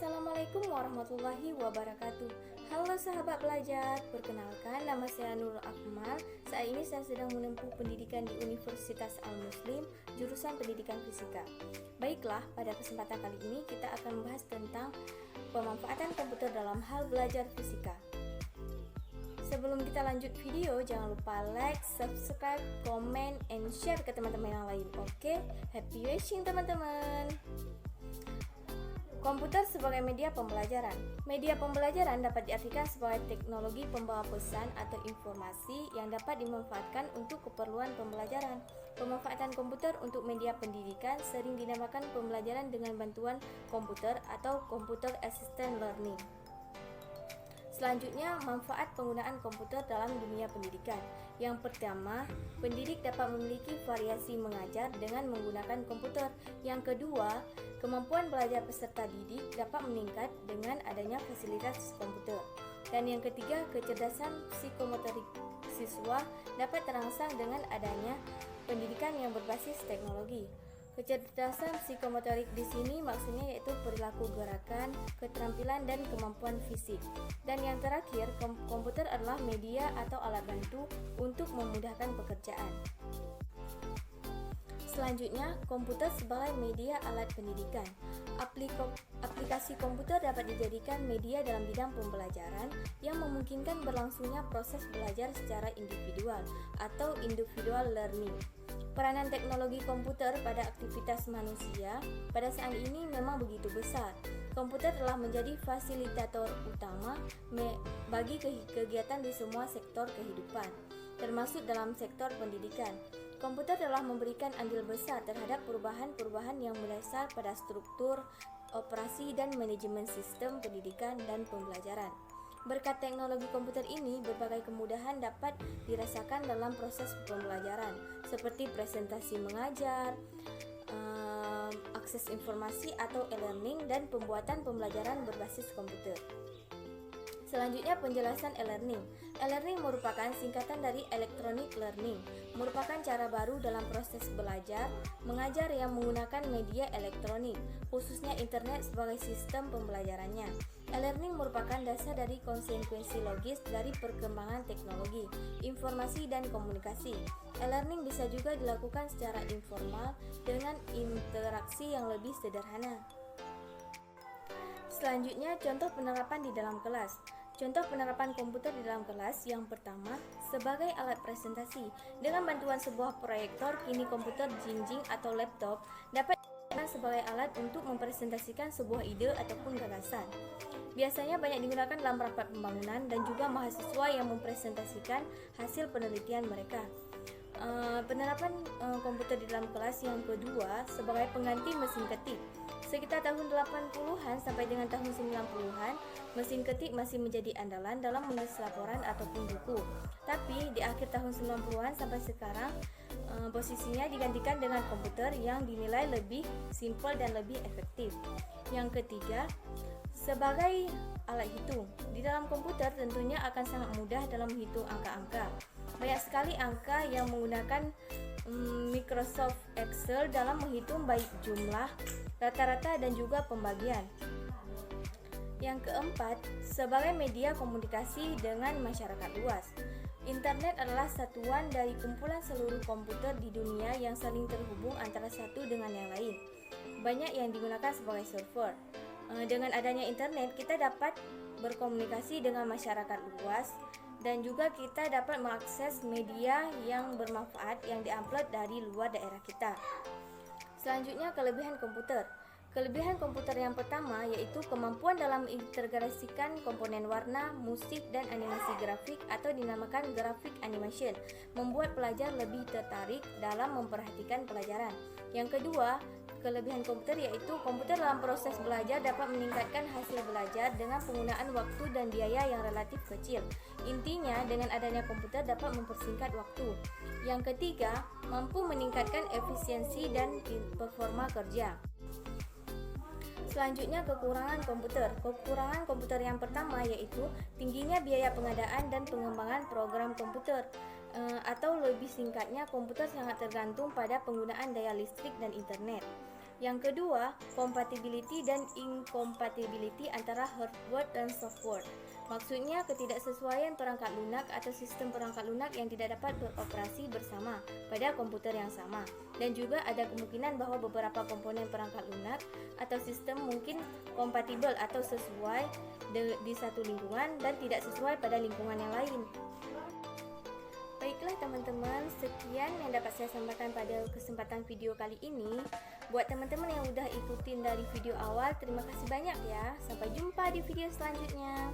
Assalamualaikum warahmatullahi wabarakatuh. Halo sahabat belajar, perkenalkan nama saya Nurul Akmal. Saat ini saya sedang menempuh pendidikan di Universitas Al-Muslim, jurusan Pendidikan Fisika. Baiklah, pada kesempatan kali ini kita akan membahas tentang pemanfaatan komputer dalam hal belajar fisika. Sebelum kita lanjut video, jangan lupa like, subscribe, comment, and share ke teman-teman yang lain. Oke, happy watching teman-teman. Komputer sebagai media pembelajaran. Media pembelajaran dapat diartikan sebagai teknologi pembawa pesan atau informasi yang dapat dimanfaatkan untuk keperluan pembelajaran. Pemanfaatan komputer untuk media pendidikan sering dinamakan pembelajaran dengan bantuan komputer atau computer assisted learning. Selanjutnya, manfaat penggunaan komputer dalam dunia pendidikan. Yang pertama, pendidik dapat memiliki variasi mengajar dengan menggunakan komputer. Yang kedua, kemampuan belajar peserta didik dapat meningkat dengan adanya fasilitas komputer. Dan yang ketiga, kecerdasan psikomotorik siswa dapat terangsang dengan adanya pendidikan yang berbasis teknologi. Kecerdasan psikomotorik di sini maksudnya yaitu perilaku gerakan, keterampilan dan kemampuan fisik. Dan yang terakhir, komputer adalah media atau alat bantu untuk memudahkan pekerjaan. Selanjutnya, komputer sebagai media alat pendidikan. Aplikasi komputer dapat dijadikan media dalam bidang pembelajaran yang memungkinkan berlangsungnya proses belajar secara individual atau individual learning. Peranan teknologi komputer pada aktivitas manusia pada saat ini memang begitu besar. Komputer telah menjadi fasilitator utama bagi kegiatan di semua sektor kehidupan, termasuk dalam sektor pendidikan. Komputer telah memberikan andil besar terhadap perubahan-perubahan yang mendasar pada struktur, operasi, dan manajemen sistem pendidikan dan pembelajaran. Berkat teknologi komputer ini, berbagai kemudahan dapat dirasakan dalam proses pembelajaran, seperti presentasi mengajar, akses informasi atau e-learning, dan pembuatan pembelajaran berbasis komputer. Selanjutnya, penjelasan e-learning. E-learning merupakan singkatan dari electronic learning, merupakan cara baru dalam proses belajar, mengajar yang menggunakan media elektronik, khususnya internet sebagai sistem pembelajarannya. E-learning merupakan dasar dari konsekuensi logis dari perkembangan teknologi, informasi, dan komunikasi. E-learning bisa juga dilakukan secara informal dengan interaksi yang lebih sederhana. Selanjutnya, contoh penerapan di dalam kelas. Contoh penerapan komputer di dalam kelas yang pertama, sebagai alat presentasi. Dengan bantuan sebuah proyektor, kini komputer jinjing atau laptop dapat digunakan sebagai alat untuk mempresentasikan sebuah ide ataupun gagasan. Biasanya banyak digunakan dalam rapat pembangunan dan juga mahasiswa yang mempresentasikan hasil penelitian mereka. Penerapan komputer di dalam kelas yang kedua sebagai pengganti mesin ketik. Sekitar tahun 80-an sampai dengan tahun 90-an, mesin ketik masih menjadi andalan dalam menulis laporan ataupun buku. Tapi di akhir tahun 90-an sampai sekarang, posisinya digantikan dengan komputer yang dinilai lebih simpel dan lebih efektif. Yang ketiga, sebagai alat hitung. Di dalam komputer tentunya akan sangat mudah dalam menghitung angka-angka. Banyak sekali angka yang menggunakan Microsoft Excel dalam menghitung baik jumlah, rata-rata, dan juga pembagian. Yang keempat, sebagai media komunikasi dengan masyarakat luas. Internet adalah satuan dari kumpulan seluruh komputer di dunia yang saling terhubung antara satu dengan yang lain. Banyak yang digunakan sebagai server. Dengan adanya internet, kita dapat berkomunikasi dengan masyarakat luas dan juga kita dapat mengakses media yang bermanfaat yang diupload dari luar daerah kita. Selanjutnya, kelebihan komputer. Kelebihan komputer yang pertama yaitu kemampuan dalam mengintegrasikan komponen warna, musik, dan animasi grafik atau dinamakan graphic animation, membuat pelajar lebih tertarik dalam memperhatikan pelajaran. Yang kedua, kelebihan komputer yaitu komputer dalam proses belajar dapat meningkatkan hasil belajar dengan penggunaan waktu dan biaya yang relatif kecil. Intinya, dengan adanya komputer dapat mempersingkat waktu. Yang ketiga, mampu meningkatkan efisiensi dan performa kerja. Selanjutnya, kekurangan komputer. Kekurangan komputer yang pertama yaitu tingginya biaya pengadaan dan pengembangan program komputer. Atau lebih singkatnya, komputer sangat tergantung pada penggunaan daya listrik dan internet. Yang kedua, compatibility dan incompatibility antara hardware dan software. Maksudnya ketidaksesuaian perangkat lunak atau sistem perangkat lunak yang tidak dapat beroperasi bersama pada komputer yang sama. Dan juga ada kemungkinan bahwa beberapa komponen perangkat lunak atau sistem mungkin kompatibel atau sesuai di satu lingkungan dan tidak sesuai pada lingkungan yang lain. Baiklah teman-teman, sekian yang dapat saya sampaikan pada kesempatan video kali ini. Buat teman-teman yang udah ikutin dari video awal, terima kasih banyak ya. Sampai jumpa di video selanjutnya.